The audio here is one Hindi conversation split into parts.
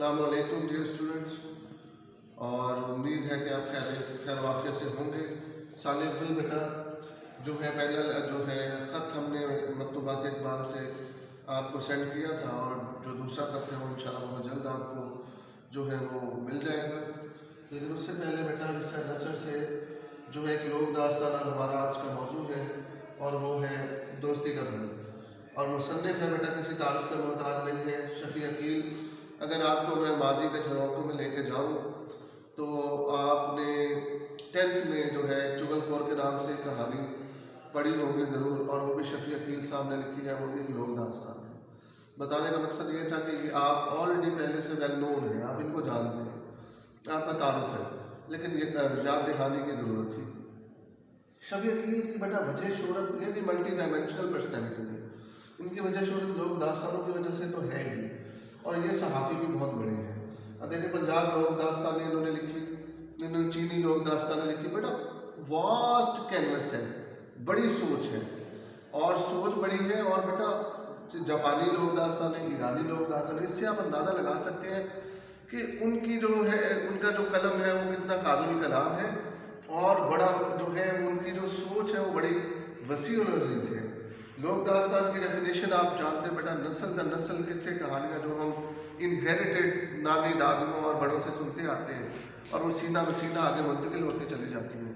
अस्सलाम वालेकुम डियर स्टूडेंट्स, और उम्मीद है कि आप खैर वाफियत से होंगे। सालिम गुल बेटा जो है पहला जो है ख़त हमने मकतूबात इकबाल से आपको सेंड किया था, और जो दूसरा ख़त है वो इंशाल्लाह बहुत जल्द आपको जो है वो मिल जाएगा। लेकिन उससे पहले बेटा हिस्सा नसर से जो है एक लोक दास्ताना हमारा आज का मौजू है, और वो है दोस्ती का भला। और मुसन्निफ़ है बेटा किसी तारुफ का मोहताज नहीं है, शफ़ी अकील। अगर आपको मैं माजी के झरोकों में लेके जाऊँ तो आपने 10th में जो है चुगलखोर के नाम से कहानी पढ़ी होगी ज़रूर, और वो भी शफ़ी अकील साहब ने लिखी है, वो भी एक लोक दास्तान है। बताने का मकसद ये था कि आप ऑलरेडी पहले से वेल नोन हैं, आप इनको जानते हैं, आपका तारुफ है, लेकिन ये याद दहानी की ज़रूरत थी। शफ़ी अकील की बेटा वजह शोहरत, ये भी मल्टी डायमेंशनल पर्सनैलिटी है। इनकी वजह शोहरत लोक दास्तानों की वजह से तो है ही, और ये सहाफ़ी भी बहुत बड़े हैं। अब देखिए पंजाब लोक दास्तानें इन्होंने लिखी, इन्होंने चीनी लोक दास्तानें लिखी। बेटा वास्ट कैनवस है, बड़ी सोच है, और सोच बड़ी है। और बेटा जापानी लोक दास्तानें, ईरानी लोक दास्तानें, इससे आप अंदाज़ा लगा सकते हैं कि उनकी जो है उनका जो कलम है वो कितना काबिल कलाम है, और बड़ा जो है उनकी जो सोच है वो बड़ी वसी और अजीज है। लोक दास्तान की डेफिनेशन आप जानते हैं बेटा, नस्ल दर नस्ल किस्से कहानियाँ जो हम इनहेरिटेड नानी दादियों और बड़ों से सुनते आते हैं, और वो सीना बसीना आगे मुंतकिल होती चली जाती हैं,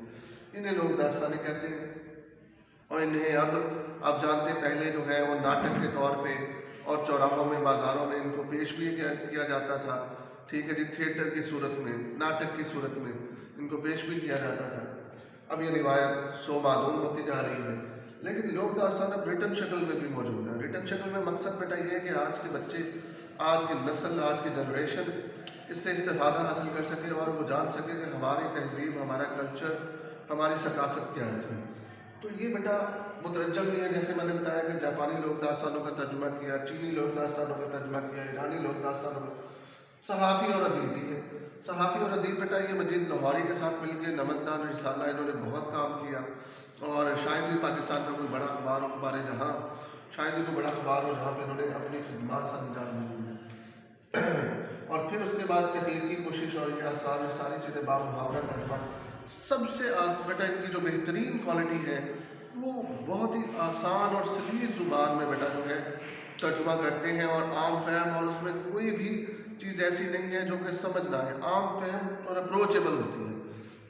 इन्हें लोक दास्तानें कहते हैं। और इन्हें अब आप जानते हैं पहले जो है वो नाटक के तौर पे और चौराहों में बाज़ारों में इनको पेश भी किया जाता था, ठीक है जी, थिएटर की सूरत में, नाटक की सूरत में इनको पेश भी किया जाता था। अब ये रिवायत सो मालूम होती जा रही है, लेकिन लोक दास्तान अब रिटन शक्ल में भी मौजूद है। रिटन शक्ल में मकसद बेटा ये है कि आज के बच्चे, आज की नस्ल, आज की जनरेशन इससे इस्तेफादा हासिल कर सके, और वो जान सके कि हमारी तहजीब, हमारा कल्चर, हमारी सकाफत क्या थी। तो ये बेटा मुतरजम भी है, जैसे मैंने बताया कि जापानी लोक दास्तानों का तर्जुमा किया, चीनी लोक दास्तानों का तर्जुमा किया, ईरानी लोक दास्तानों का। सहाफ़ी और अदीब भी है। सहाफ़ी और अदीब बेटा ये मजीद लाहौरी के साथ मिलकर नमकदान रिसाला इन्होंने बहुत काम किया, और शायद ही पाकिस्तान का कोई बड़ा अखबार हो, अखबार जहाँ शायद ही कोई बड़ा अखबार हो जहाँ पर इन्होंने अपनी खिदमत अंजाम दी है। और फिर उसके बाद तहलीकी कोशिश और ये आसार, ये सारी चीज़ें बामुहावरा तर्जुमा। सबसे बेटा इनकी जो बेहतरीन क्वालिटी है वो बहुत ही आसान और सलीस ज़ुबान में बेटा जो है तर्जुमा करते हैं, और आम फहम, और उसमें कोई भी चीज़ ऐसी नहीं है जो कि समझ ना आए, आम फहम और अप्रोचेबल होती है।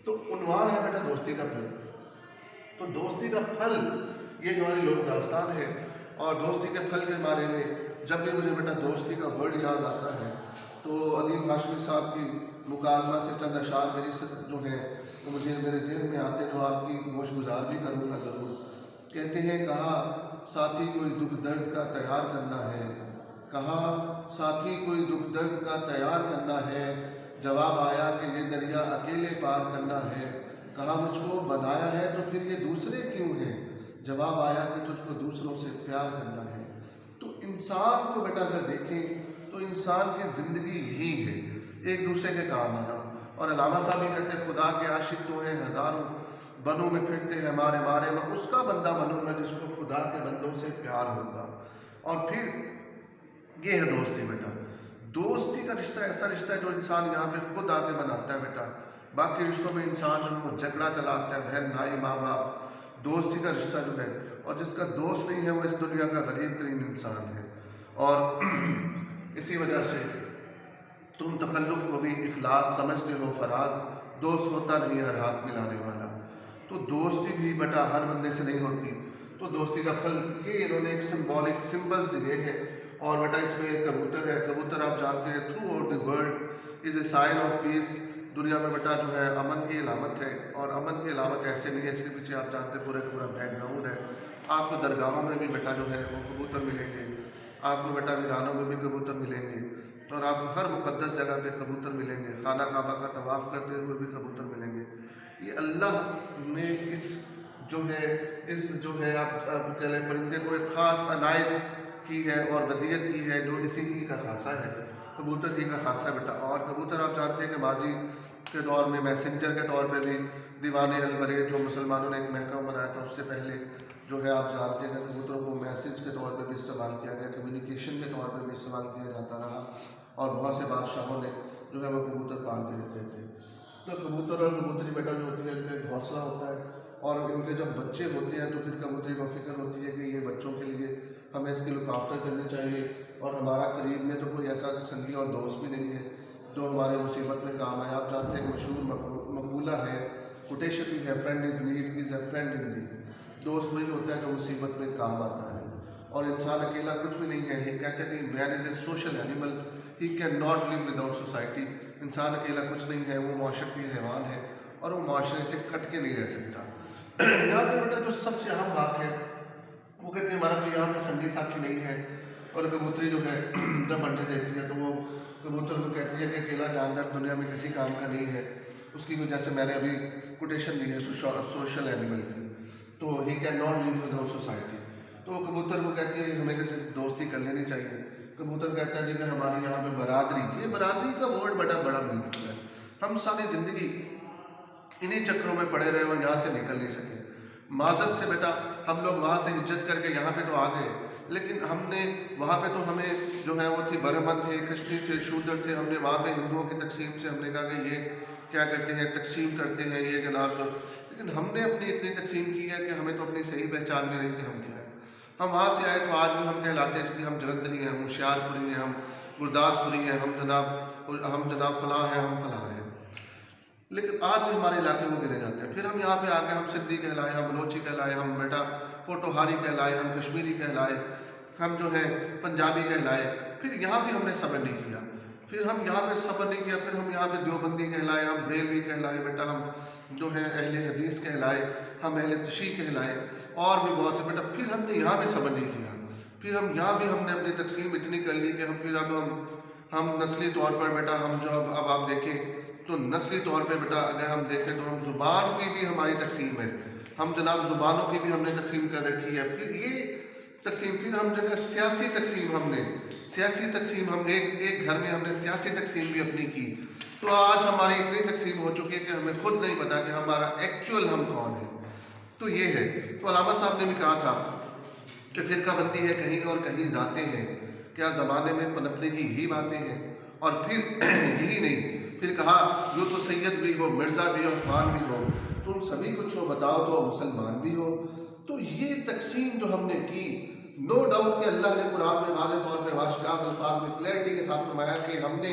तो उन्वान है बेटा दोस्ती का फल। तो दोस्ती का फल ये हमारी लोक दास्तान है, और दोस्ती के फल के बारे में जब भी मुझे बेटा दोस्ती का वर्ड याद आता है तो अदीब हाशमी साहब की मुकालमा से चंद अशार मेरी जो है वो मुझे मेरे जहन में आते, जो आपकी गोशगुजार भी करूँगा ज़रूर। कहते हैं, कहा साथी कोई दुख दर्द का तैयार करना है, कहा साथी कोई दुख दर्द का तैयार करना है, जवाब आया कि ये दरिया अकेले पार करना है। कहा मुझको बनाया है तो फिर ये दूसरे क्यों हैं, जवाब आया कि तुझको दूसरों से प्यार करना है। तो इंसान को बेटा अगर देखें तो इंसान की ज़िंदगी यही है, एक दूसरे के काम आना। और अलामा साहब भी कहते हैं, खुदा के आशिक तो हैं हज़ारों, बनों में फिरते हैं मारे मारे, मैं उसका बंदा बनूंगा जिसको खुदा के बंदों से प्यार होगा। और फिर ये है दोस्ती बेटा। दोस्ती का रिश्ता ऐसा रिश्ता है जो इंसान यहाँ पे खुद आके बनाता है बेटा। बाकी रिश्तों में इंसान जो है वो झगड़ा चलाता है, बहन भाई माँ बाप। दोस्ती का रिश्ता जो है, और जिसका दोस्त नहीं है वो इस दुनिया का गरीब तरीन इंसान है। और इसी वजह से तुम तकल्लुफ़ को भी इखलास समझते हो फराज, दोस्त होता नहीं हर हाथ मिलाने वाला। तो दोस्ती भी बेटा हर बंदे से नहीं होती। तो दोस्ती का फल ये इन्होंने एक सिंबॉलिक सिंबल्स दिए हैं। और बेटा इसमें एक कबूतर है, कबूतर आप जानते हैं throughout the world is a sign of peace. दुनिया में बेटा जो है अमन की अलामत है, और अमन की अलामत ऐसे नहीं है, इसके पीछे आप जानते हैं पूरे का पूरा बैकग्राउंड है। आपको दरगाहों में भी बेटा जो है वो कबूतर मिलेंगे, आपको बेटा वीरानों में भी कबूतर मिलेंगे, और आपको हर मुक़द्दस जगह पे कबूतर मिलेंगे, खाना काबा का तवाफ़ करते हुए भी कबूतर मिलेंगे। ये अल्लाह ने इस जो है आप कह लें परिंदे को एक ख़ास अनायत की है और वदियत की है, जो इसी ही का खासा है, कबूतर ही का खासा बेटा। और कबूतर आप जानते हैं कि माजी के दौर में मैसेंजर के तौर पे भी दीवाने अलबरेज जो मुसलमानों ने एक महकमा बनाया था, उससे पहले जो है आप जानते हैं कबूतरों को मैसेज के तौर पर भी इस्तेमाल किया गया, कम्युनिकेशन के तौर पर भी इस्तेमाल किया जाता रहा और बहुत से बादशाहों ने जो है वो कबूतर पाल के रखते थे। तो कबूतर और कबूतरी बेटा जो होती है इनका घोंसला होता है और इनके जब बच्चे होते हैं तो फिर कबूतरी को फिक्र होती है कि ये बच्चों के लिए हमें इसकी लुक आफ्टर करनी चाहिए और हमारा करीब में तो कोई ऐसा संगी और दोस्त भी नहीं है जो हमारे मुसीबत में काम आए। आप जानते हैं मशहूर मकूला है, कोटेशन भी है, friend is need is a friend in need. दोस्त वही होता है जो मुसीबत में काम आता है और इंसान अकेला कुछ भी नहीं है। ये कहते हैं कि man is a social animal, he can not live without society. इंसान अकेला कुछ नहीं है, वो माशरती हैवान है और वो माशरे से कट के नहीं रह सकता। यहाँ पे बेटा जो सबसे अहम बात है वो कहते हैं हमारा कोई यहाँ पे संगी साथी नहीं है और कबूतरी जो है जब अंडे देती है तो वो कबूतर को कहती है कि अकेला जानवर दुनिया में किसी काम का नहीं है। उसकी वजह से मैंने अभी कोटेशन दी है सोशल एनिमल की, तो he can not live without society. तो कबूतर को कहती है हमें किसी दोस्ती कर लेनी चाहिए। कबूतर कहता है जी कि हमारी यहाँ पे बरादरी, ये बरादरी का वर्ड बड़ा मीनिंगफुल है। हम सारी ज़िंदगी इन्हीं चक्रों में पड़े रहे और यहाँ से निकल नहीं सके। माजत से बेटा हम लोग वहाँ से हिज्जत करके यहाँ पे तो आ गए, लेकिन हमने वहाँ पे तो हमें जो है वो थी बरहमन थे, कश्ती थे, शूदर थे। हमने वहाँ पे हिंदुओं की तकसीम से हमने कहा कि ये क्या करते हैं, तकसीम करते हैं ये जनाब जो, लेकिन हमने अपनी इतनी तकसीम की है कि हमें तो अपनी सही पहचान में नहीं कि हम क्या है। हम वहाँ से आए तो आज भी हम कहलाते हैं कि हम जलंधरी हैं, हम होशियारपुरी हैं, हम गुरदासपुरी हैं, हम जनाब फलां हैं, हम फलां हैं। लेकिन आज भी हमारे इलाके वो गिने जाते हैं। फिर हम यहाँ पे आके हम सिंधी कहलाए, हम बलोची कहलाए, हम बेटा पोटोहारी कहलाए, हम कश्मीरी कहलाए, हम जो है पंजाबी कहलाए। फिर यहाँ भी हमने सब्र नहीं किया, फिर हम यहाँ पे सब्र नहीं किया, फिर हम यहाँ पे देवबंदी कहलाए, हम बरेलवी कहलाए, बेटा हम जो है अहले हदीस कहलाए, हम अहले तशी कहलाए और भी बहुत से बेटा। फिर हमने यहाँ पे सब्र नहीं किया, फिर हम यहाँ भी हमने अपनी तकसीम इतनी कर ली कि हम फिर अब हम नस्ली तौर पर बेटा हम जो अब आप देखें तो नस्ली तौर पे बेटा अगर हम देखें तो हम ज़ुबान की भी हमारी तकसीम है, हम जनाब ज़ुबानों की भी हमने तकसीम कर रखी है। फिर ये तकसीम, फिर हम जो है सियासी तकसीम, हमने सियासी तकसीम, हम एक घर में हमने सियासी तकसीम भी अपनी की। तो आज हमारी इतनी तकसीम हो चुकी है कि हमें खुद नहीं पता कि हमारा एक्चुअल हम कौन है। तो ये है। तो अलामा साहब ने भी कहा था कि फ़िरकाबंदी है कहीं और कहीं जाते हैं, क्या ज़माने में पनपने की ही बातें हैं। और फिर यही नहीं, फिर कहा यूँ तो सैयद भी हो, मिर्ज़ा भी हो, खान भी हो, तुम सभी कुछ हो, बताओ तो मुसलमान भी हो। तो ये तकसीम जो हमने की, नो डाउट कि अल्लाह ने कुरान में वाज़ेह तौर पर वाशकाफ अल्फाज में क्लैरिटी के साथ फरमाया कि हमने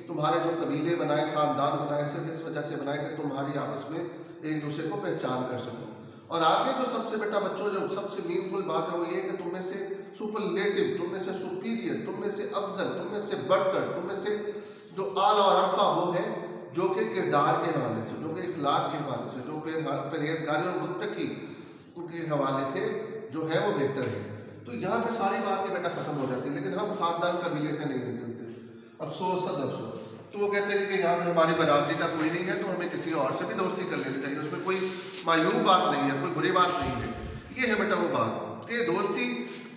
तुम्हारे जो कबीले बनाए, ख़ानदान बनाए, सिर्फ इस वजह से बनाए कि तुम्हारी आपस में एक दूसरे को पहचान कर सको। और आगे जो सबसे बेटा बच्चों जो सबसे मीनिंगफुल बात है वो ये कि तुम में से सुपरलेटिव, तुम में से सुपीरियर, तुम में से अफजल, तुम में से बढ़कर, तुम में से जो आला और अरफा वो है जो कि किरदार के हवाले से, जो कि इखलाक के हवाले से, जो परहेज़गारी और मुत्तकी के हवाले से जो है वो बेहतर है। तो यहाँ पे सारी बातें बेटा ख़त्म हो जाती है, लेकिन हम ख़ानदान कबीले से नहीं निकलते। अफसोस सद अफसोस। तो वो कहते हैं कि यहाँ पे हमारी बरादरी का कोई नहीं है तो हमें किसी और से भी दोस्ती कर लेनी चाहिए, उसमें कोई मायूब बात नहीं है, कोई बुरी बात नहीं है। ये है बेटा वो बात कि दोस्ती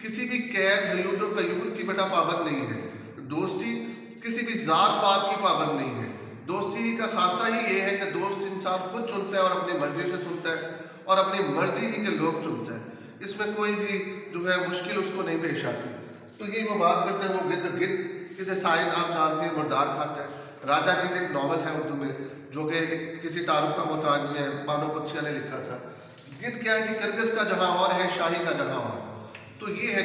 किसी भी कैद हयूद और क़यूद की बेटा पाबंद नहीं है, दोस्ती किसी भी ज़ात पात की पाबंद नहीं है। दोस्ती का खासा ही ये है कि दोस्त इंसान खुद चुनता है और अपनी मर्जी से चुनता है और अपनी मर्जी ही के लोग चुनता है, इसमें कोई भी जो है मुश्किल उसको नहीं पेश आती। तो ये वो बात करते हैं वो गिद्ध इसे साइन आप जानते हैं मुर्दार खाता है। राजा गिद्ध एक नावल है उर्दू में जो कि किसी तारुफ का मोहताज नहीं है, बानो कुदसिया ने लिखा था। गिद्ध क्या है कि किर्गिज़ का जहाँ और है, शाही का जहाँ और। तो ये है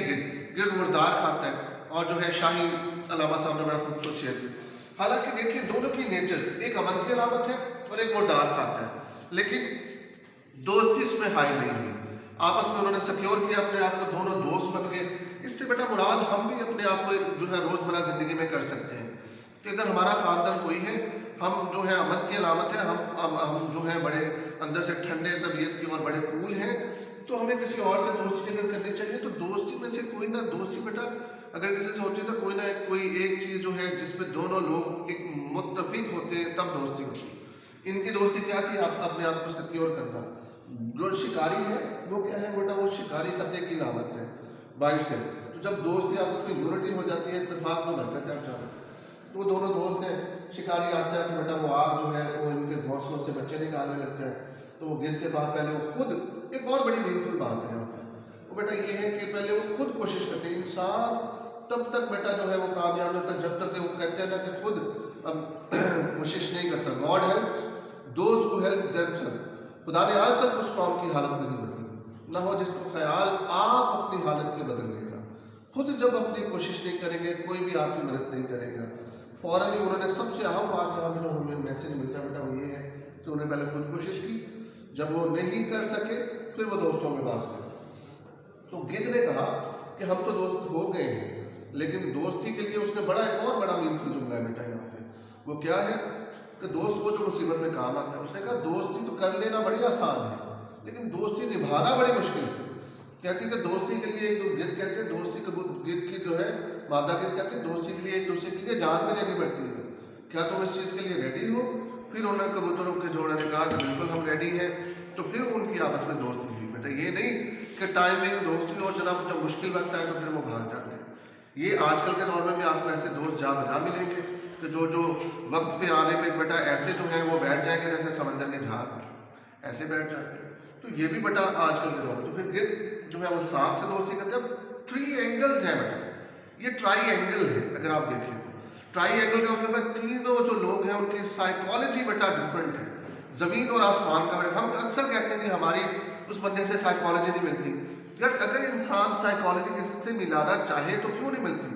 गिद्ध मुर्दार खाता है और जो है शाही अलामा साहब ने बड़ा खूबसूरत शेर किया। हालांकि देखिए दोनों की नेचर, एक अमन की अलामत है और एक मुर्दार खाता है, लेकिन दोस्ती इसमें हाई नहीं हुई। आपस में उन्होंने सिक्योर किया अपने आप को, दोनों दोस्त बन गए। इससे बेटा मुराद हम भी अपने आप को जो है रोज़मर्रा ज़िंदगी में कर सकते हैं कि अगर हमारा ख़ानदान कोई है, हम जो है अमन की अलामत है, हम जो है बड़े अंदर से ठंडे तबीयत की और बड़े कूल हैं, तो हमें किसी और से दोस्ती अगर करनी चाहिए तो दोस्ती में से कोई ना दोस्ती बेटा अगर किसी से होती है तो कोई एक चीज़ जो है जिसमें दोनों लोग एक मुत्तफिक होते हैं तब दोस्ती होती है। इनकी दोस्ती क्या थी, आप अपने आप को सिक्योर करना। जो शिकारी है वो क्या है बेटा, वो शिकारी खतरे की अलामत है बाहर से। तो जब दोस्ती आपस में यूनिटी हो जाती है, इत्तेफाक में बरकत है अचानक। तो वो दोनों दोस्त हैं, शिकारी आता है तो बेटा वो आग जो है वो इनके घोंसलों से बच्चे निकालने लगता है। तो वो गिद्ध के पास पहले वो खुद, एक और बड़ी मीनिंगफुल बात है यहाँ पर, तो बेटा ये है कि पहले वो खुद कोशिश करते हैं। इंसान तब तक बेटा जो है वो कामयाब नहीं होता जब तक वो कहते हैं ना कि खुद कोशिश नहीं करता। God helps those who help themselves. खुदा ने आज तक उस कौम की हालत नहीं बदली, ना हो जिसको ख्याल आप अपनी हालत के बदलने का। खुद जब अपनी कोशिश नहीं करेंगे कोई भी आपकी मदद नहीं करेगा। फ़ौरन ही उन्होंने सबसे अहम बात यहाँ पे जो हमें मैसेज मिलता है बेटा वो ये है कि उन्होंने पहले खुद कोशिश की, जब वो नहीं कर सके फिर वो दोस्तों में बात करें। तो गिद्ध ने कहा कि हम तो दोस्त हो गए हैं, लेकिन दोस्ती के लिए उसने बड़ा एक और बड़ा मीनिंगफुल जुमला है बेटा यहाँ पे। वो क्या है कि दोस्त वो जो मुसीबत में काम आता है। उसने कहा दोस्ती तो कर लेना बड़ी आसान है, लेकिन दोस्ती निभाना बड़ी मुश्किल है। कहती है कि दोस्ती के लिए एक गिद्ध कहते हैं, दोस्ती गिद्ध की जो है मादा गिद्ध कहते हैं दोस्ती के लिए एक दूसरे के लिए जान भी देनी पड़ती है। क्या तुम इस चीज़ के लिए रेडी हो? फिर उन्होंने कबूतरों के जोड़े ने कहा कि बिल्कुल हम रेडी हैं। तो फिर उनकी आपस में दोस्ती हुई बेटा। ये नहीं कि टाइमिंग दोस्ती और जनाब जब मुश्किल वक्त आए तो फिर वो भाग जाते हैं। ये आजकल के दौर में भी आपको ऐसे दोस्त जा बजा मिलेंगे कि जो वक्त पे आने पे बेटा ऐसे जो है वो बैठ जाएंगे जैसे समंदर के झाग ऐसे बैठ जाते हैं। तो ये भी बेटा आजकल के दौर में। तो फिर गिद्ध जो है वो सांप से दोस्ती करते हैं। ट्री एंगल्स है बेटा, ये ट्राई एंगल है। अगर आप देखिए तो ट्राई एंगल का मतलब है तीनों जो लोग हैं उनकी साइकोलॉजी बेटा डिफरेंट है, ज़मीन और आसमान का। हम अक्सर कहते हैं कि हमारी उस बंदे से साइकोलॉजी नहीं मिलती। यार अगर इंसान साइकोलॉजी किसी से मिलाना चाहे तो क्यों नहीं मिलती?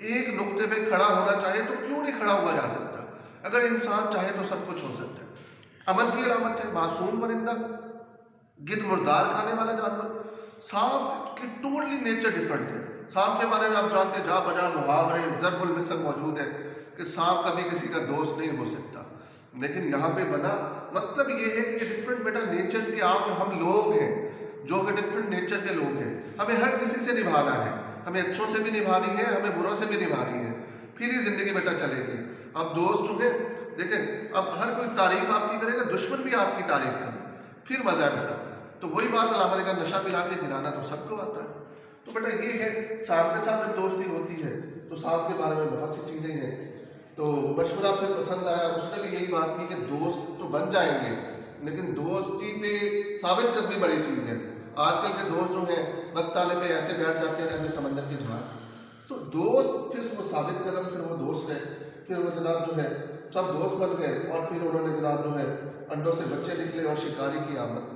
एक नुक्ते पे खड़ा होना चाहे तो क्यों नहीं खड़ा हुआ जा सकता? अगर इंसान चाहे तो सब कुछ हो सकता है। अमन की अलामत है मासूम परिंदा, गिद्ध मुर्दार खाने वाला जानवर, सांप की टोटली नेचर डिफरेंट है। सांप के बारे में आप जानते हैं जहाँ बजा मुहावरे ज़रबुल मिसल मौजूद है कि सांप कभी किसी का दोस्त नहीं हो सकता, लेकिन यहाँ पे बना मतलब ये है कि डिफरेंट बेटा नेचर के आप और हम लोग हैं जो कि डिफरेंट नेचर के लोग हैं। हमें हर किसी से निभाना है, हमें अच्छों से भी निभानी है, हमें बुरों से भी निभानी है, फिर ही जिंदगी बेटा चलेगी। अब दोस्त जो है देखें, अब हर कोई तारीफ आपकी करेगा, दुश्मन भी आपकी तारीफ करे, फिर मजा है बेटा। तो वही बात अल्लाह ने कहा नशा पिला के गिराना तो सबको आता है। तो बेटा ये है सांप के साथ जब दोस्ती होती है तो सांप के बारे में बहुत सी चीज़ें हैं। तो मशवरा फिर पसंद आया, उसने भी यही बात की कि दोस्त तो बन जाएंगे लेकिन दोस्ती पे साबित करनी बड़ी चीज़ है। आजकल के दोस्त जो हैं वक्त आने पे ऐसे बैठ जाते हैं जैसे समंदर की झाग। तो दोस्त फिर वो साबित कदम, फिर वो दोस्त रहे, फिर वो जनाब जो है सब दोस्त बन गए और फिर उन्होंने जनाब जो है अंडों से बच्चे निकले और शिकारी की आमद